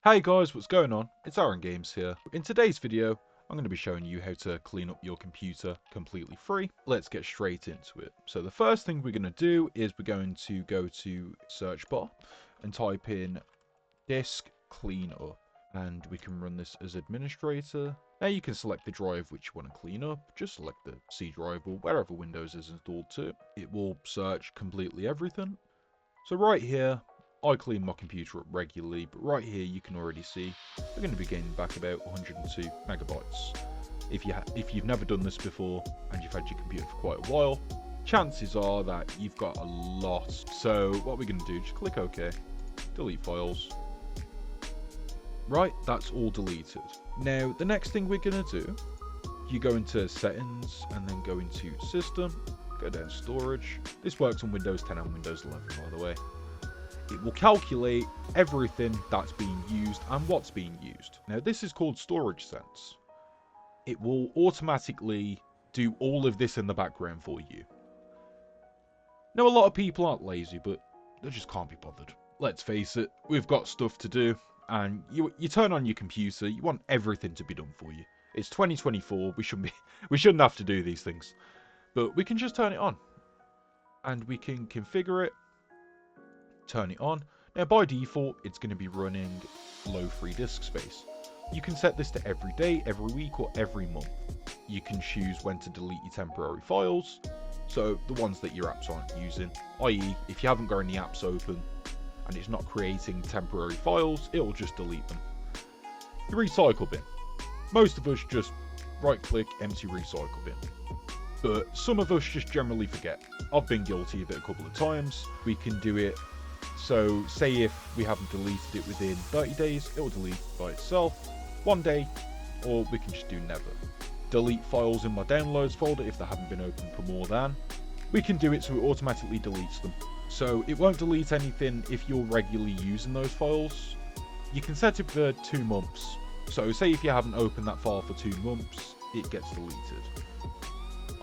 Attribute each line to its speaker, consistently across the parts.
Speaker 1: Hey guys, what's going on? It's Aaron Games here. In today's video, I'm going to be showing you how to clean up your computer completely free. Let's get straight into it. So the first thing we're going to do is we're going to go to search bar and type in disk cleanup, and we can run this as administrator. Now you can select the drive which you want to clean up. Just select the C drive or wherever Windows is installed to. It will search completely everything. So right here, I clean my computer up regularly, but right here you can already see we're going to be getting back about 102 megabytes. If you've never done this before and you've had your computer for quite a while, chances are that you've got a lot. So what we're going to do, just click OK, delete files. Right, that's all deleted. Now the next thing we're going to do, you go into settings and then go into system, go down storage. This works on Windows 10 and Windows 11, by the way. It will calculate everything that's being used and what's being used. Now this is called Storage Sense. It will automatically do all of this in the background for you. Now a lot of people aren't lazy, but they just can't be bothered. Let's face it, we've got stuff to do, and you turn on your computer, you want everything to be done for you. It's 2024, we shouldn't have to do these things. But we can just turn it on. And we can configure it. Turn it on. Now by default, it's going to be running low free disk space. You can set this to every day, every week, or every month. You can choose when to delete your temporary files, so the ones that your apps aren't using, i.e. if you haven't got any apps open and it's not creating temporary files, it'll just delete them. The recycle bin. Most of us just right click, empty recycle bin. But some of us just generally forget. I've been guilty of it a couple of times. We can do it. So say if we haven't deleted it within 30 days, it will delete by itself, 1 day, or we can just do never. Delete files in my downloads folder if they haven't been opened for more than. We can do it so it automatically deletes them. So it won't delete anything if you're regularly using those files. You can set it for 2 months. So say if you haven't opened that file for 2 months, it gets deleted.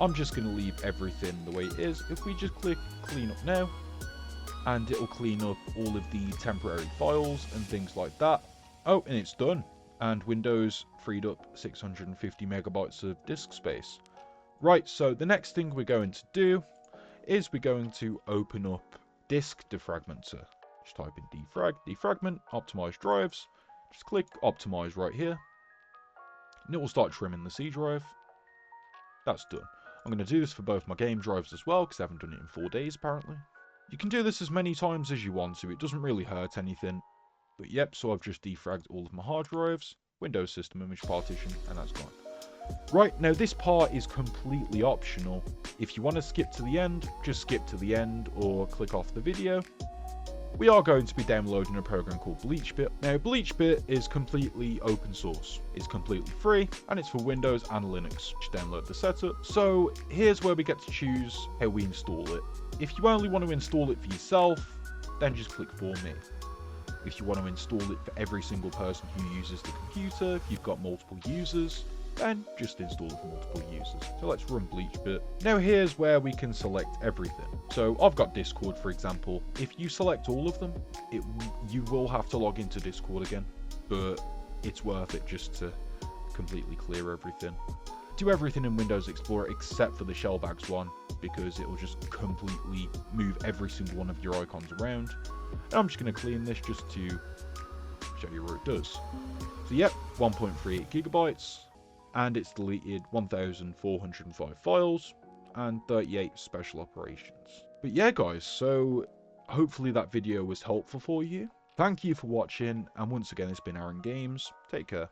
Speaker 1: I'm just going to leave everything the way it is. If we just click clean up now, and it'll clean up all of the temporary files and things like that. Oh, and it's done. And Windows freed up 650 megabytes of disk space. Right, so the next thing we're going to do is we're going to open up Disk Defragmenter. Just type in defragment, optimize drives. Just click optimize right here. And it will start trimming the C drive. That's done. I'm going to do this for both my game drives as well, because I haven't done it in 4 days apparently. You can do this as many times as you want to, it doesn't really hurt anything. But yep, so I've just defragged all of my hard drives, Windows System Image Partition, and that's gone. Right, now this part is completely optional. If you want to skip to the end, just skip to the end or click off the video. We are going to be downloading a program called BleachBit. Now BleachBit is completely open source. It's completely free and it's for Windows and Linux. Just download the setup. So here's where we get to choose how we install it. If you only want to install it for yourself, then just click for me. If you want to install it for every single person who uses the computer, if you've got multiple users, then just install it for multiple users. So let's run BleachBit. Now here's where we can select everything. So I've got Discord, for example. If you select all of them, you will have to log into Discord again, but it's worth it just to completely clear everything. Do everything in Windows Explorer except for the Shellbags one, because it will just completely move every single one of your icons around. And I'm just going to clean this just to show you what it does. So yep, 1.38 gigabytes. And it's deleted 1,405 files and 38 special operations. But yeah guys, so hopefully that video was helpful for you. Thank you for watching, and once again it's been Aaron Games. Take care.